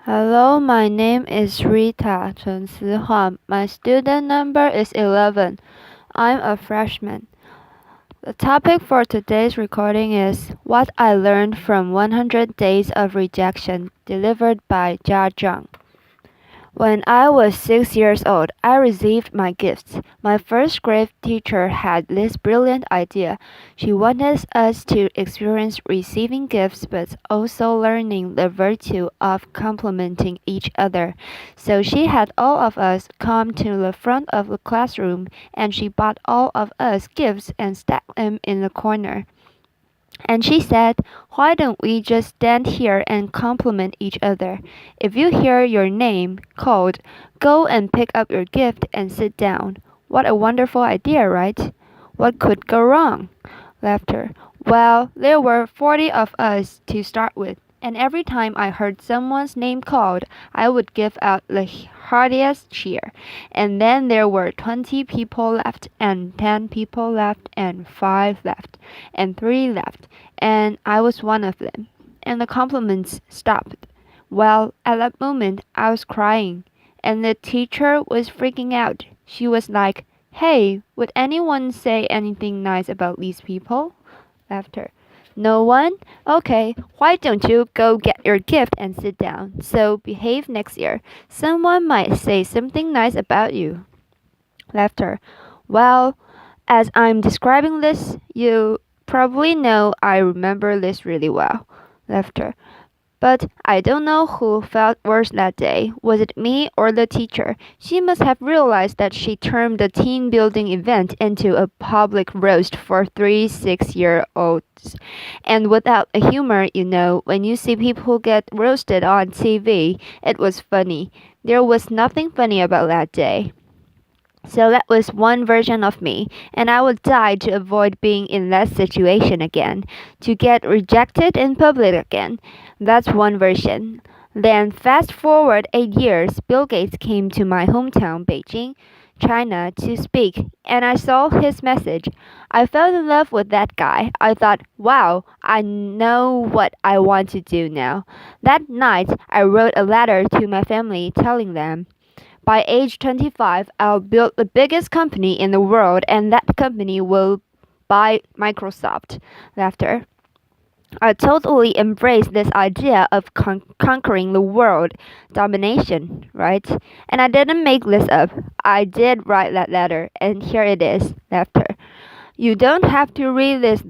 Hello, my name is Rita Chen Sihua. My student number is 11. I'm a freshman. The topic for today's recording is What I Learned from 100 Days of Rejection, delivered by Jiang. When I was 6 years old, I received my gifts. My first grade teacher had this brilliant idea. She wanted us to experience receiving gifts but also learning the virtue of complimenting each other. So she had all of us come to the front of the classroom and she bought all of us gifts and stacked them in the corner. And she said, "Why don't we just stand here and compliment each other? If you hear your name called, go and pick up your gift and sit down." What a wonderful idea, right? What could go wrong? Laughter. Well, there were 40 of us to start with, and every time I heard someone's name called, I would give out the heartiest cheer. And then there were 20 people left, and 10 people left, and 5 left, and 3 left, and I was one of them. And the compliments stopped. Well, at that moment, I was crying, and the teacher was freaking out. She was like, "Hey, would anyone say anything nice about these people?" Laughter. No one? Okay, why don't you go get your gift and sit down? So behave next year. Someone might say something nice about you. Laughter. Well, as I'm describing this, you probably know I remember this really well. Laughter. But I don't know who felt worse that day. Was it me or the teacher? She must have realized that she turned the team building event into a public roast for 3 6-year-olds. And without a humor, when you see people get roasted on TV, it was funny. There was nothing funny about that day. So that was one version of me, and I would die to avoid being in that situation again, to get rejected in public again. That's one version. Then fast forward 8 years, Bill Gates came to my hometown, Beijing, China, to speak, and I saw his message. I fell in love with that guy. I thought, wow, I know what I want to do now. That night, I wrote a letter to my family telling them, by age 25, I'll build the biggest company in the world, and that company will buy Microsoft. Laughter. I totally embrace this idea of conquering the world, domination, right? And I didn't make this up. I did write that letter, and here it is. Laughter. You don't have to read this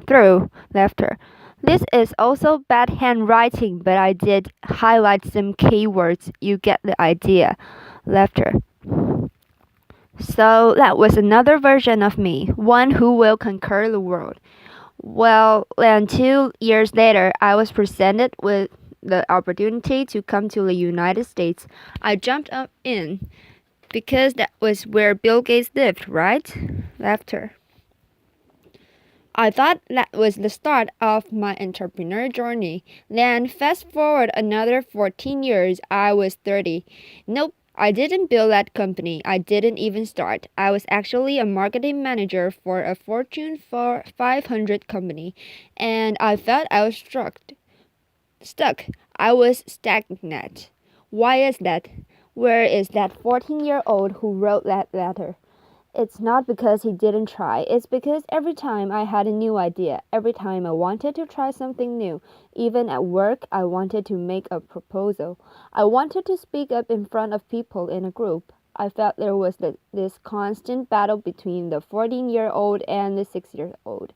through. Laughter. This is also bad handwriting, but I did highlight some keywords. You get the idea. Laughter. So that was another version of me, one who will conquer the world. Well, then 2 years later, I was presented with the opportunity to come to the United States. I jumped up in because that was where Bill Gates lived, right? Laughter. I thought that was the start of my entrepreneur journey. Then fast forward another 14 years, I was 30. Nope, I didn't build that company. I didn't even start. I was actually a marketing manager for a Fortune 500 company, and I felt I was stuck. I was stagnant. Why is that? Where is that 14-year-old who wrote that letter? It's not because he didn't try. It's because every time I had a new idea, every time I wanted to try something new, even at work, I wanted to make a proposal. I wanted to speak up in front of people in a group. I felt there was this constant battle between the 14-year-old and the 6-year-old.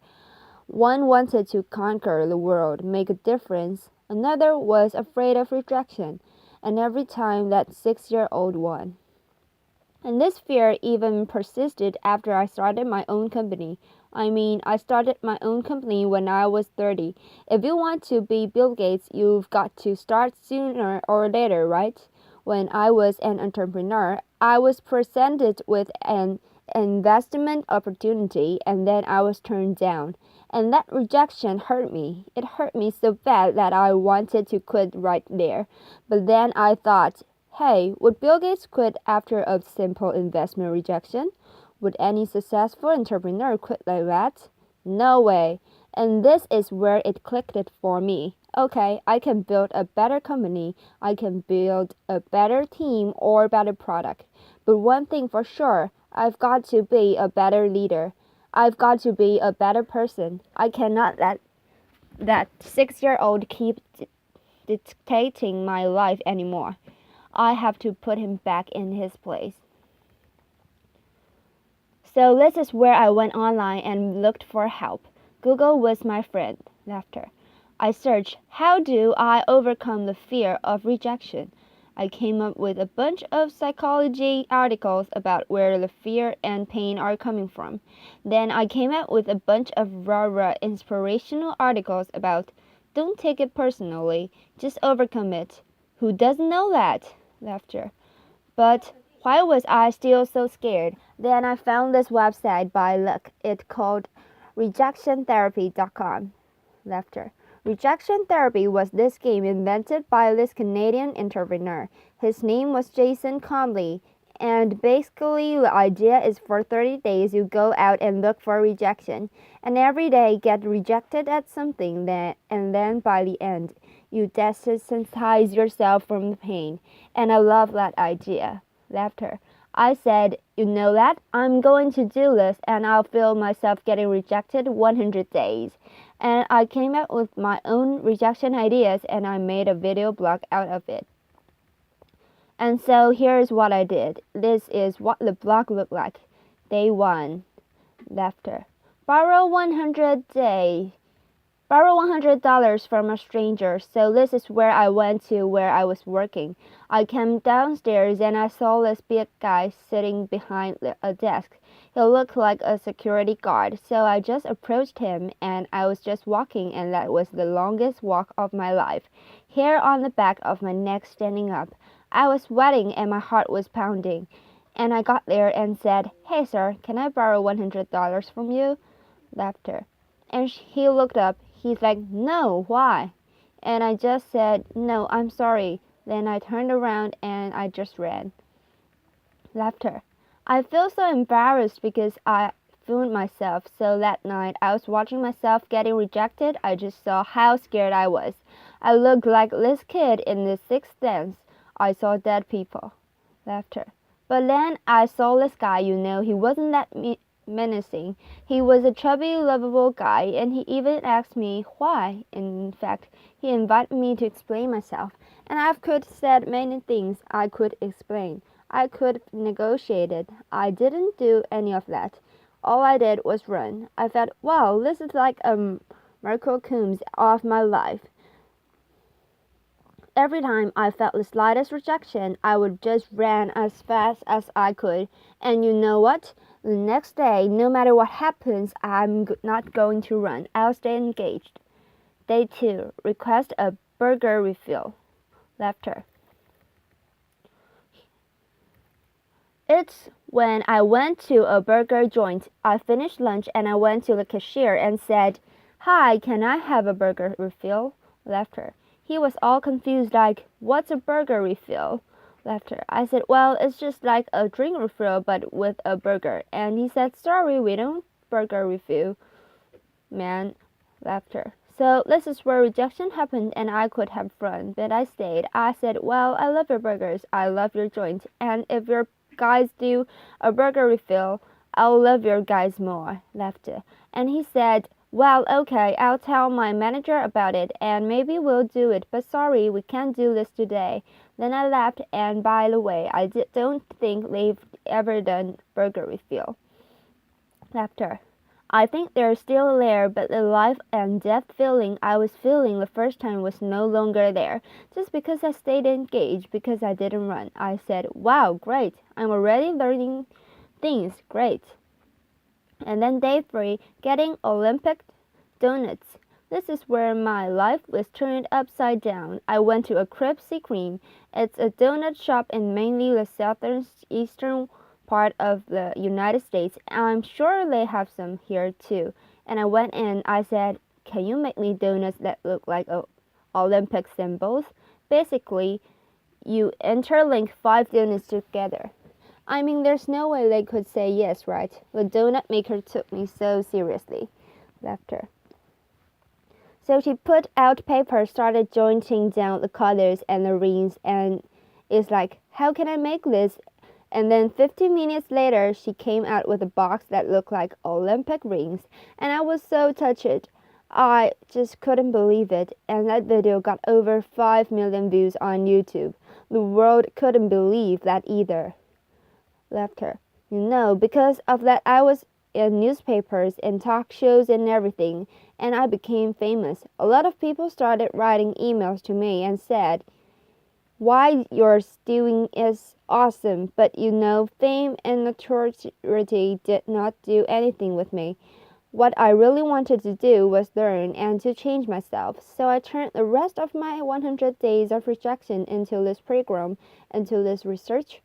One wanted to conquer the world, make a difference. Another was afraid of rejection. And every time that 6-year-old won. And this fear even persisted after I started my own company. I started my own company when I was 30. If you want to be Bill Gates, you've got to start sooner or later, right? When I was an entrepreneur, I was presented with an investment opportunity and then I was turned down. And that rejection hurt me. It hurt me so bad that I wanted to quit right there. But then I thought, hey, would Bill Gates quit after a simple investment rejection? Would any successful entrepreneur quit like that? No way. And this is where it clicked for me. Okay, I can build a better company, I can build a better team or better product. But one thing for sure, I've got to be a better leader. I've got to be a better person. I cannot let that 6-year-old keep dictating my life anymore. I have to put him back in his place. So this is where I went online and looked for help. Google was my friend. Laughter. I searched, how do I overcome the fear of rejection? I came up with a bunch of psychology articles about where the fear and pain are coming from. Then I came up with a bunch of rah-rah inspirational articles about don't take it personally, just overcome it. Who doesn't know that? Laughter. But why was I still so scared? Then I found this website by luck. It's called rejectiontherapy.com. Laughter. Rejection therapy was this game invented by this Canadian entrepreneur. His name was Jason Conley. And basically the idea is for 30 days you go out and look for rejection. And every day get rejected at something and then by the end you desensitize yourself from the pain. And I love that idea. Laughter. I said, you know that? I'm going to do this and I'll feel myself getting rejected 100 days. And I came up with my own rejection ideas and I made a video blog out of it. And so here's what I did. This is what the blog looked like. Day 1. Laughter. Borrow $100 from a stranger. So this is where I went to where I was working. I came downstairs and I saw this big guy sitting behind a desk. He looked like a security guard. So I just approached him and I was just walking and that was the longest walk of my life. Hair on the back of my neck standing up. I was sweating and my heart was pounding. And I got there and said, hey sir, can I borrow $100 from you? Laughter. And he looked up. He's like, no, why? And I just said, no, I'm sorry. Then I turned around and I just ran. Laughter. I feel so embarrassed because I fooled myself. So that night I was watching myself getting rejected. I just saw how scared I was. I looked like this kid in The Sixth Sense. I saw dead people. Laughter. But then I saw this guy, he wasn't that menacing. He was a chubby, lovable guy, and he even asked me why. In fact, he invited me to explain myself. And I could said many things I could explain. I could negotiate it. I didn't do any of that. All I did was run. I thought, wow, this is like a microcosm of my life. Every time I felt the slightest rejection, I would just run as fast as I could. And you know what? The next day, no matter what happens, I'm not going to run. I'll stay engaged. Day 2. Request a burger refill. Laughter. It's when I went to a burger joint. I finished lunch and I went to the cashier and said, hi, can I have a burger refill? Laughter. He was all confused like, what's a burger refill? Laughter. I said, well, it's just like a drink refill but with a burger. And he said, sorry, we don't burger refill, man. Laughter. So this is where rejection happened and I could have run, but I stayed. I said, well, I love your burgers. I love your joint. And if your guys do a burger refill, I'll love your guys more. Laughter. And he said, well, okay, I'll tell my manager about it and maybe we'll do it, but sorry, we can't do this today. Then I laughed and by the way, I don't think they've ever done burger refill. Laughter. I think they're still there, but the life and death feeling I was feeling the first time was no longer there. Just because I stayed engaged, because I didn't run. I said, wow, great, I'm already learning things, great. And then day 3, getting Olympic donuts. This is where my life was turned upside down. I went to a Krispy Kreme. It's a donut shop in mainly the southeastern part of the United States. I'm sure they have some here too. And I went in. I said, can you make me donuts that look like Olympic symbols? Basically, you interlink 5 donuts together. I mean, there's no way they could say yes, right? The donut maker took me so seriously. Laughter. So she put out paper, started jointing down the colors and the rings, and it's like, how can I make this? And then 15 minutes later, she came out with a box that looked like Olympic rings, and I was so touched. I just couldn't believe it, and that video got over 5 million views on YouTube. The world couldn't believe that either. Laughter. Because of that, I was in newspapers and talk shows and everything, and I became famous. A lot of people started writing emails to me and said, why you're doing is awesome, but fame and notoriety did not do anything with me. What I really wanted to do was learn and to change myself. So I turned the rest of my 100 days of rejection into this program, into this research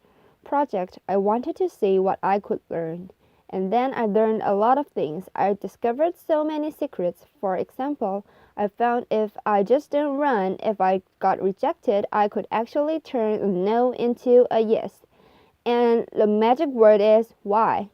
project. I wanted to see what I could learn. And then I learned a lot of things. I discovered so many secrets. For example, I found if I just didn't run, if I got rejected, I could actually turn a no into a yes. And the magic word is why.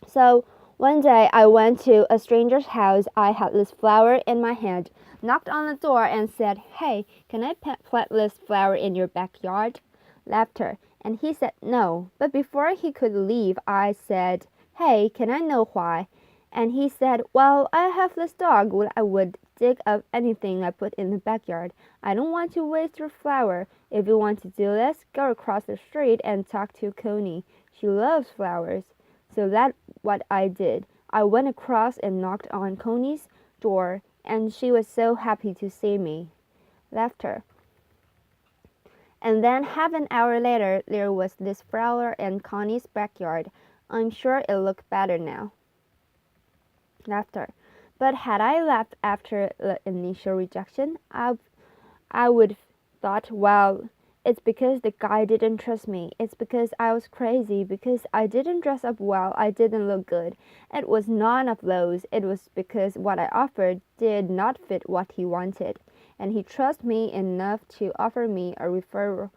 So one day I went to a stranger's house. I had this flower in my hand, knocked on the door and said, hey, can I plant this flower in your backyard? Laughter. And he said no. But before he could leave, I said, hey, can I know why? And he said, well, I have this dog. I would dig up anything I put in the backyard. I don't want to waste your flower. If you want to do this, go across the street and talk to Connie. She loves flowers. So that's what I did. I went across and knocked on Connie's door, and she was so happy to see me. Laughter. And then half an hour later, there was this flower in Connie's backyard. I'm sure it looked better now. Laughter. But had I left after the initial rejection, I would thought, well, it's because the guy didn't trust me. It's because I was crazy, because I didn't dress up well, I didn't look good. It was none of those. It was because what I offered did not fit what he wanted. And he trusted me enough to offer me a referral.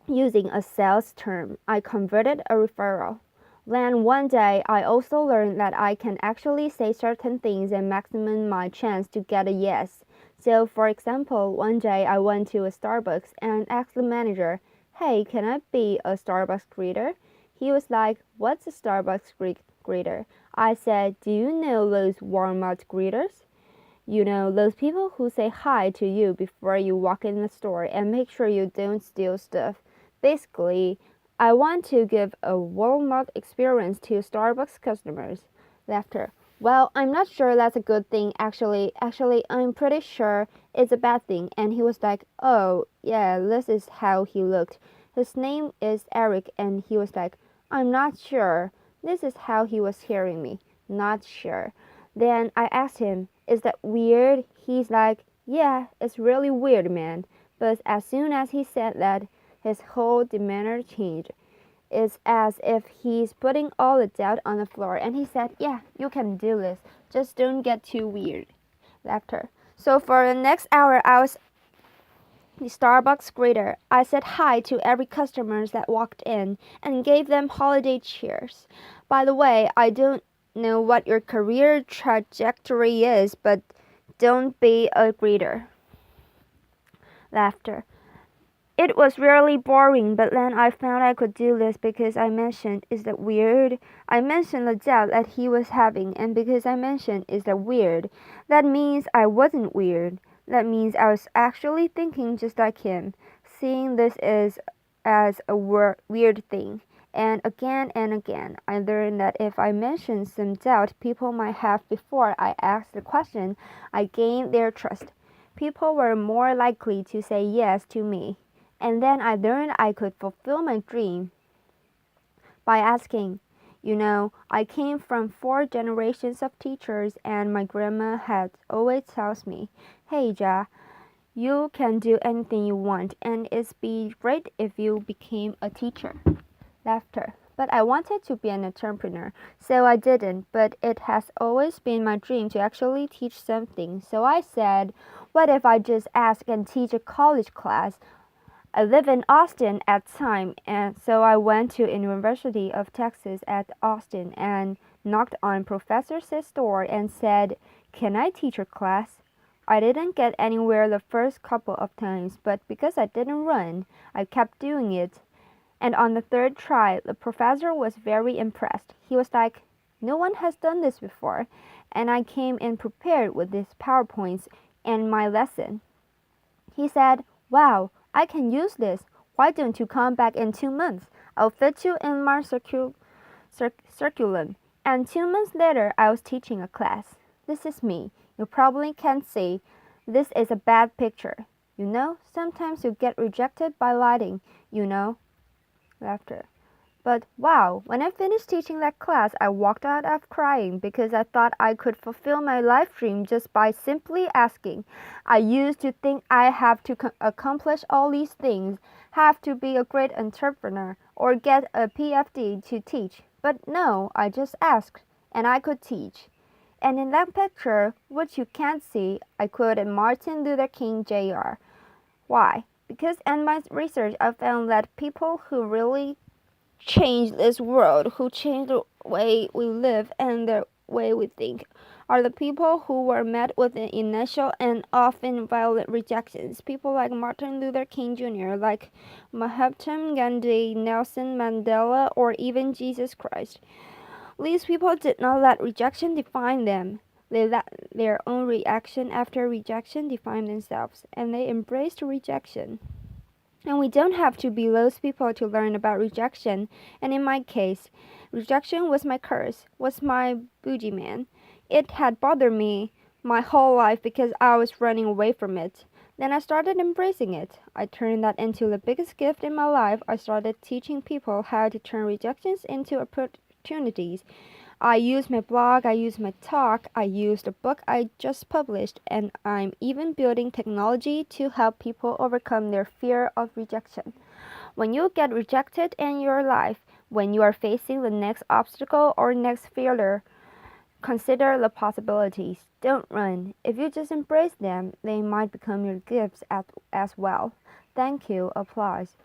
Using a sales term, I converted a referral. Then one day, I also learned that I can actually say certain things and maximum my chance to get a yes. So, for example, one day I went to a Starbucks and asked the manager, hey, can I be a Starbucks greeter? He was like, what's a Starbucks greeter? I said, do you know those Walmart greeters? Those people who say hi to you before you walk in the store and make sure you don't steal stuff. Basically, I want to give a Walmart experience to Starbucks customers. Laughter. Well, I'm not sure that's a good thing, actually. Actually, I'm pretty sure it's a bad thing. And he was like, oh, yeah, this is how he looked. His name is Eric, and he was like, I'm not sure. This is how he was hearing me. Not sure. Then I asked him, is that weird? He's like, yeah, it's really weird, man. But as soon as he said that, his whole demeanor changed. It's as if he's putting all the doubt on the floor, and he said, yeah, you can do this. Just don't get too weird. Laughter. So for the next hour, I was the Starbucks greeter. I said hi to every customer that walked in and gave them holiday cheers. By the way, I don't know what your career trajectory is, but don't be a greeter. Laughter. It was really boring, but then I found I could do this because I mentioned, is that weird? I mentioned the doubt that he was having, and because I mentioned, is that weird? That means I wasn't weird. That means I was actually thinking just like him, seeing this as a weird thing. And again, I learned that if I mentioned some doubt people might have before I asked the question, I gained their trust. People were more likely to say yes to me. And then I learned I could fulfill my dream by asking. I came from 4 generations of teachers, and my grandma had always tells me, hey, Ja, you can do anything you want, and it'd be great if you became a teacher. Laughter. But I wanted to be an entrepreneur, so I didn't. But it has always been my dream to actually teach something. So I said, what if I just ask and teach a college class? I live in Austin at the time, and so I went to University of Texas at Austin and knocked on Professor Sis' door and said, Can I teach your class? I didn't get anywhere the first couple of times, but because I didn't run, I kept doing it. And on the third try, the professor was very impressed. He was like, "No one has done this before." And I came in prepared with these PowerPoints and my lesson. He said, "Wow, I can use this. Why don't you come back in 2 months? I'll fit you in my curriculum." And 2 months later, I was teaching a class. This is me. You probably can't see. This is a bad picture. You know, sometimes you get rejected by lighting, you know. Laughter. But wow, when I finished teaching that class, I walked out of crying because I thought I could fulfill my life dream just by simply asking. I used to think I have to accomplish all these things, have to be a great entrepreneur, or get a PhD to teach. But no, I just asked, and I could teach. And in that picture, which you can't see, I quoted Martin Luther King Jr. Why? Because in my research, I found that people who really change this world, who change the way we live and the way we think, are the people who were met with the initial and often violent rejections. People like Martin Luther King Jr., like Mahatma Gandhi, Nelson Mandela, or even Jesus Christ. These people did not let rejection define them. They let their own reaction after rejection define themselves, and they embraced rejection. And we don't have to be those people to learn about rejection. And in my case, rejection was my curse, was my boogeyman. It had bothered me my whole life because I was running away from it. Then I started embracing it. I turned that into the biggest gift in my life. I started teaching people how to turn rejections into opportunities. I use my blog, I use my talk, I use the book I just published, and I'm even building technology to help people overcome their fear of rejection. When you get rejected in your life, when you are facing the next obstacle or next failure, consider the possibilities. Don't run. If you just embrace them, they might become your gifts as well. Thank you. Applause.